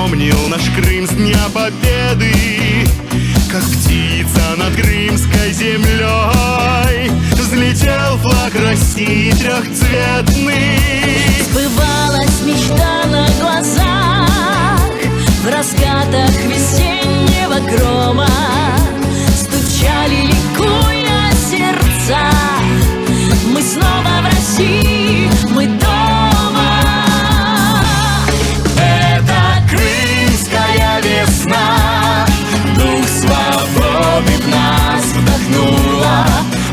вспомнил наш Крым с Дня Победы, как птица над крымской землей взлетел флаг России трехцветный. Сбывалась мечта на глазах, в раскатах весеннего грома стучали, ликуя сердца. Мы снова в России, мы дома. Это крымская весна, дух свободы в нас вдохнула.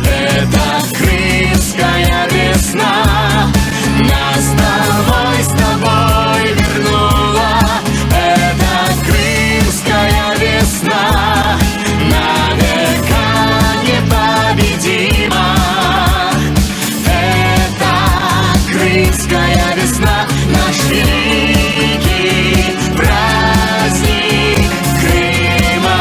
Это крымская весна нас с тобой вернула. Это крымская весна на века непобедима. Это крымская весна, наш великий праздник Крыма.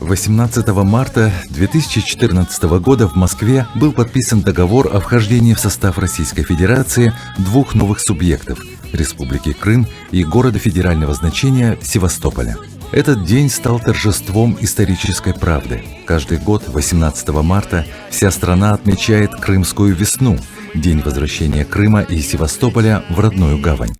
18 марта 2014 года в Москве был подписан договор о вхождении в состав Российской Федерации двух новых субъектов – Республики Крым и города федерального значения Севастополя. Этот день стал торжеством исторической правды. Каждый год 18 марта вся страна отмечает Крымскую весну – день возвращения Крыма и Севастополя в родную гавань.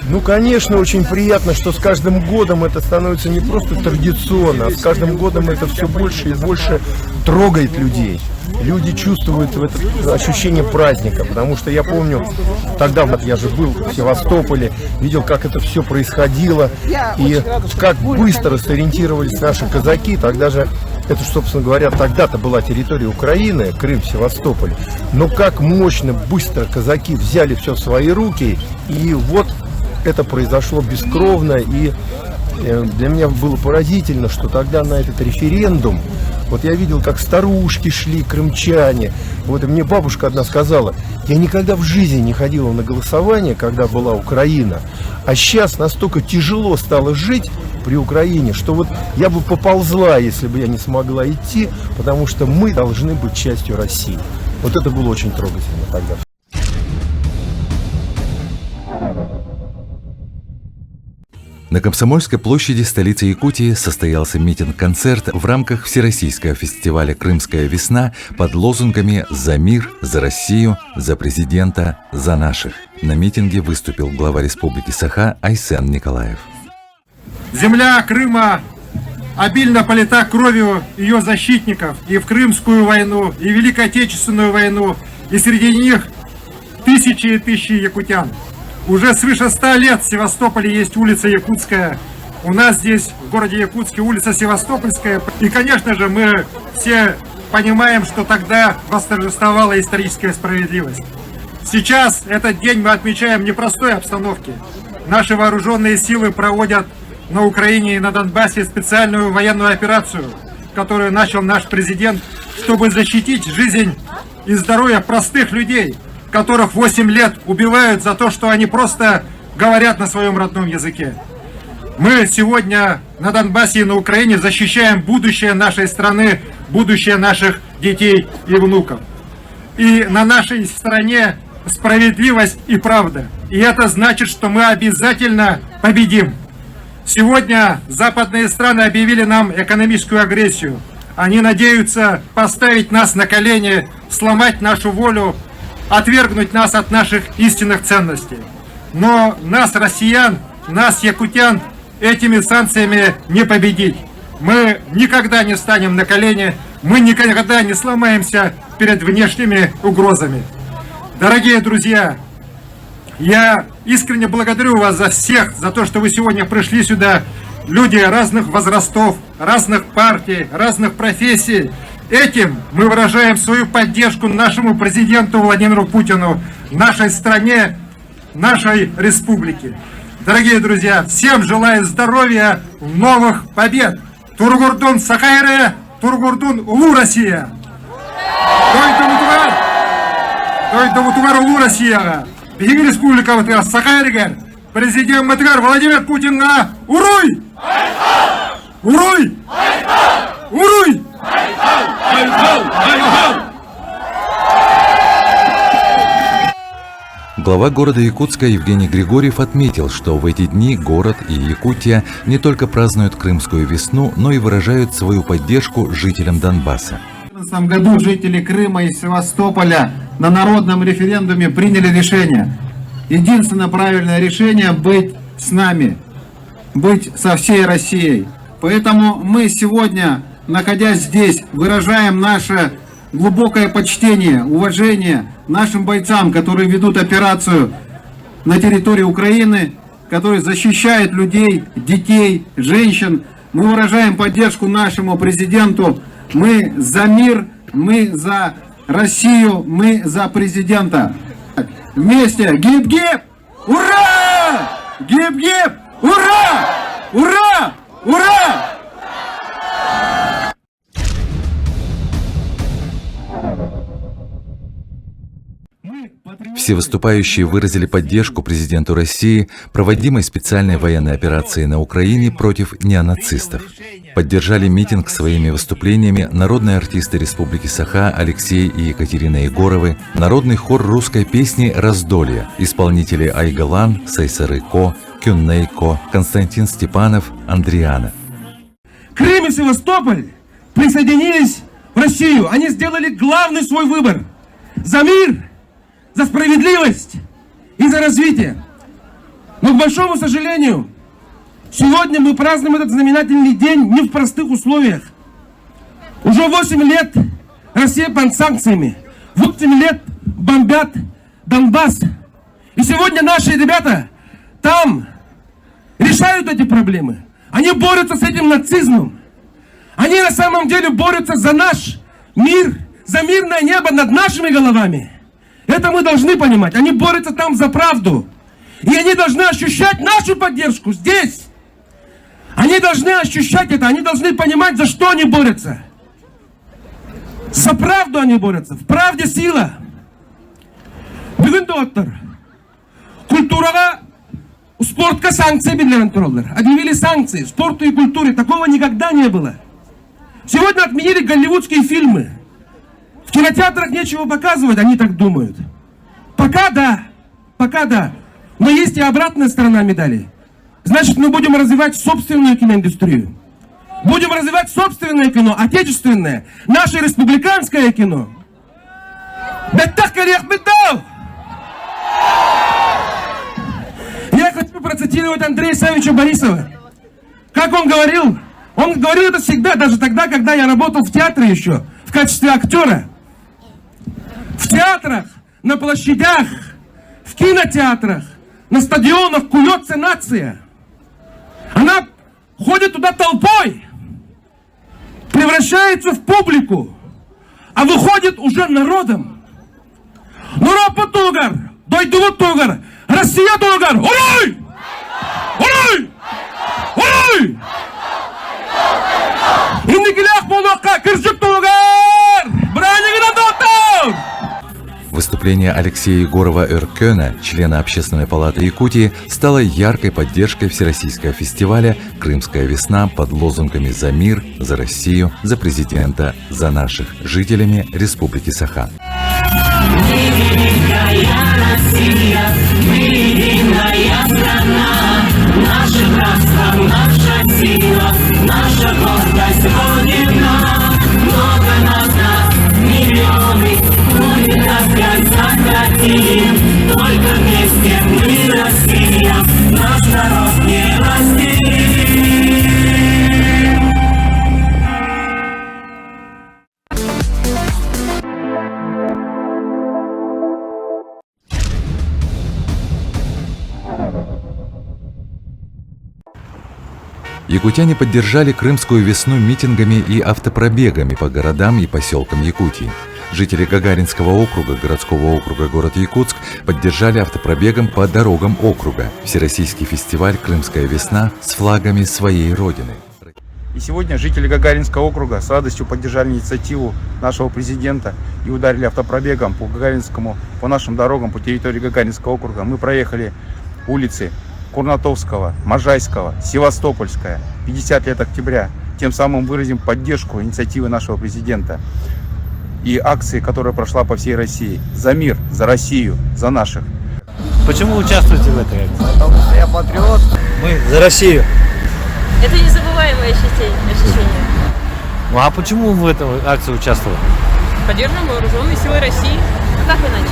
Ну, конечно, очень приятно, что с каждым годом это становится не просто традиционно, а с каждым годом это все больше и больше трогает людей. Люди чувствуют это ощущение праздника, потому что я помню, тогда вот я же был в Севастополе, видел, как это все происходило, и как быстро сориентировались наши казаки. Тогда же, это, собственно говоря, тогда-то была территория Украины, Крым, Севастополь, но как мощно, быстро казаки взяли все в свои руки, и вот это произошло бескровно, и для меня было поразительно, что тогда на этот референдум, вот я видел, как старушки шли, крымчане. Вот и мне бабушка одна сказала: я никогда в жизни не ходила на голосование, когда была Украина, а сейчас настолько тяжело стало жить при Украине, что вот я бы поползла, если бы я не смогла идти, потому что мы должны быть частью России. Вот это было очень трогательно тогда. На Комсомольской площади столицы Якутии состоялся митинг-концерт в рамках Всероссийского фестиваля «Крымская весна» под лозунгами «За мир», «За Россию», «За президента», «За наших». На митинге выступил глава Республики Саха Айсен Николаев. Земля Крыма обильно полита кровью ее защитников и в Крымскую войну, и в Великую Отечественную войну, и среди них тысячи и тысячи якутян. Уже свыше 100 лет в Севастополе есть улица Якутская. У нас здесь, в городе Якутске, улица Севастопольская. И, конечно же, мы все понимаем, что тогда восторжествовала историческая справедливость. Сейчас этот день мы отмечаем в непростой обстановке. Наши вооруженные силы проводят на Украине и на Донбассе специальную военную операцию, которую начал наш президент, чтобы защитить жизнь и здоровье простых людей, которых 8 лет убивают за то, что они просто говорят на своем родном языке. Мы сегодня на Донбассе и на Украине защищаем будущее нашей страны, будущее наших детей и внуков. И на нашей стороне справедливость и правда. И это значит, что мы обязательно победим. Сегодня западные страны объявили нам экономическую агрессию. Они надеются поставить нас на колени, сломать нашу волю, отвергнуть нас от наших истинных ценностей. Но нас, россиян, нас, якутян, этими санкциями не победить. Мы никогда не станем на колени, мы никогда не сломаемся перед внешними угрозами. Дорогие друзья, я искренне благодарю вас за всех, за то, что вы сегодня пришли сюда. Люди разных возрастов, разных партий, разных профессий. Этим мы выражаем свою поддержку нашему президенту Владимиру Путину, нашей стране, нашей республике. Дорогие друзья, всем желаю здоровья, новых побед! Тургурдун Сахайре, Тургурдун Улу Россия! Дойду Мутувар Улу Россия! Беги республика Ватыгар Сахайрегер! Президент Матыгар Владимир Путин на Уруй! Уруй! Уруй! Глава города Якутска Евгений Григорьев отметил, что в эти дни город и Якутия не только празднуют Крымскую весну, но и выражают свою поддержку жителям Донбасса. В 2014 году жители Крыма и Севастополя на народном референдуме приняли решение. Единственное правильное решение — быть с нами, быть со всей Россией. Поэтому мы сегодня, находясь здесь, выражаем наше глубокое почтение, уважение нашим бойцам, которые ведут операцию на территории Украины, которые защищают людей, детей, женщин. Мы выражаем поддержку нашему президенту. Мы за мир, мы за Россию, мы за президента. Вместе! Гип-гип! Ура! Гип-гип! Ура! Ура! Ура! Все выступающие выразили поддержку президенту России, проводимой специальной военной операции на Украине против неонацистов. Поддержали митинг своими выступлениями народные артисты Республики Саха Алексей и Екатерина Егоровы, народный хор русской песни «Раздолье», исполнители Айгалан, Сайсарыко, Кюннейко, Константин Степанов, Андриана. Крым и Севастополь присоединились в Россию. Они сделали главный свой выбор за мир, за справедливость и за развитие. Но, к большому сожалению, сегодня мы празднуем этот знаменательный день не в простых условиях. Уже 8 лет Россия под санкциями. 8 лет бомбят Донбасс. И сегодня наши ребята там решают эти проблемы. Они борются с этим нацизмом. Они на самом деле борются за наш мир, за мирное небо над нашими головами. Это мы должны понимать. Они борются там за правду. И они должны ощущать нашу поддержку здесь. Они должны ощущать это. Они должны понимать, за что они борются. За правду они борются. В правде сила. Бүгін доктор. Культурага, спортка санкции белгілеген тұралдар. Объявили санкции спорту и культуре. Такого никогда не было. Сегодня отменили голливудские фильмы. В кинотеатрах нечего показывать, они так думают. Пока да. Но есть и обратная сторона медали. Значит, мы будем развивать собственную киноиндустрию. Будем развивать собственное кино, отечественное, наше республиканское кино. Я хочу процитировать Андрея Савича Борисова. Как он говорил? Он говорил это всегда, даже тогда, когда я работал в театре еще, в качестве актера. В театрах, на площадях, в кинотеатрах, на стадионах куется нация. Она ходит туда толпой, превращается в публику, а выходит уже народом. Нурапа Тугар, Дойдуву Тугар, Россия Тугар, урай! Урай! Урай! Индигилях Молока, Киржик Тугар! Бранигина Дотор! Выступление Алексея Егорова Эркена, члена Общественной палаты Якутии, стало яркой поддержкой Всероссийского фестиваля «Крымская весна» под лозунгами «За мир», «За Россию», «За президента», «За наших» жителями Республики Саха. Только вместе мы, Россия, наш народ не разделим. Якутяне поддержали Крымскую весну митингами и автопробегами по городам и поселкам Якутии. Жители Гагаринского округа, городского округа город Якутск, поддержали автопробегом по дорогам округа Всероссийский фестиваль «Крымская весна» с флагами своей родины. И сегодня жители Гагаринского округа с радостью поддержали инициативу нашего президента и ударили автопробегом по Гагаринскому, по нашим дорогам, по территории Гагаринского округа. Мы проехали улицы Курнатовского, Можайского, Севастопольская, 50 лет октября. Тем самым выразим поддержку инициативы нашего президента и акции, которая прошла по всей России. За мир, за Россию, за наших. Почему участвуете в этой акции? Потому что я патриот. Мы за Россию. Это незабываемое ощущение. Ну а почему вы в этой акции участвовали? Поддерживаем вооруженные силы России. А как иначе?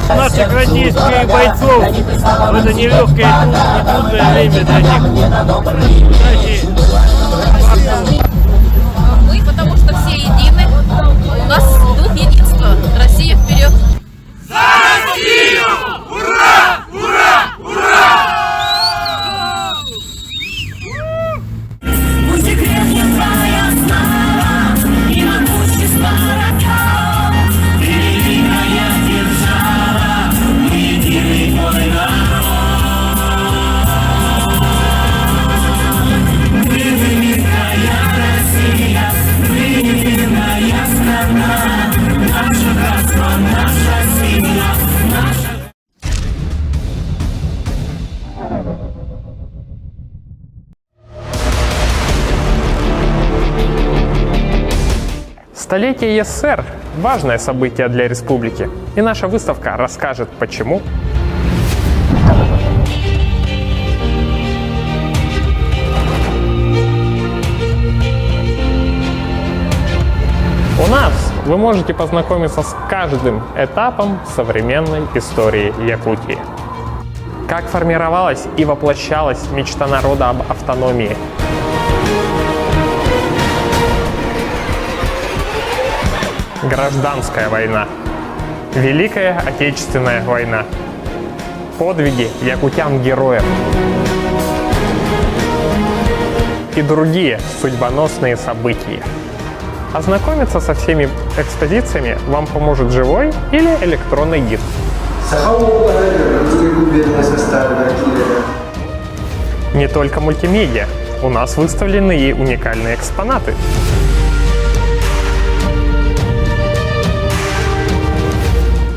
Наших российских бойцов в это нелегкое и трудное время для них. Удачи. Мы, потому что все едины. У нас дух единства. Россия вперед! Пусть крепнет твоя слава и могущество раков. Великая держава, единый твой народ. Мы великая Россия, мы единая страна. Наше братство, наша сила, наша... Столетие СССР – важное событие для республики, и наша выставка расскажет, почему. У нас вы можете познакомиться с каждым этапом современной истории Якутии. Как формировалась и воплощалась мечта народа об автономии. Гражданская война. Великая Отечественная война. Подвиги якутян-героев. И другие судьбоносные события. Ознакомиться со всеми экспозициями вам поможет живой или электронный гид. Не только мультимедиа. У нас выставлены и уникальные экспонаты.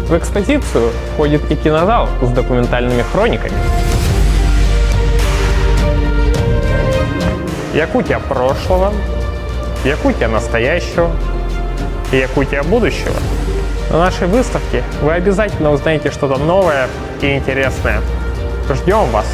В экспозицию входит и кинозал с документальными хрониками. Якутия прошлого, Якутия настоящего и Якутия будущего. На нашей выставке вы обязательно узнаете что-то новое и интересное. Ждем вас!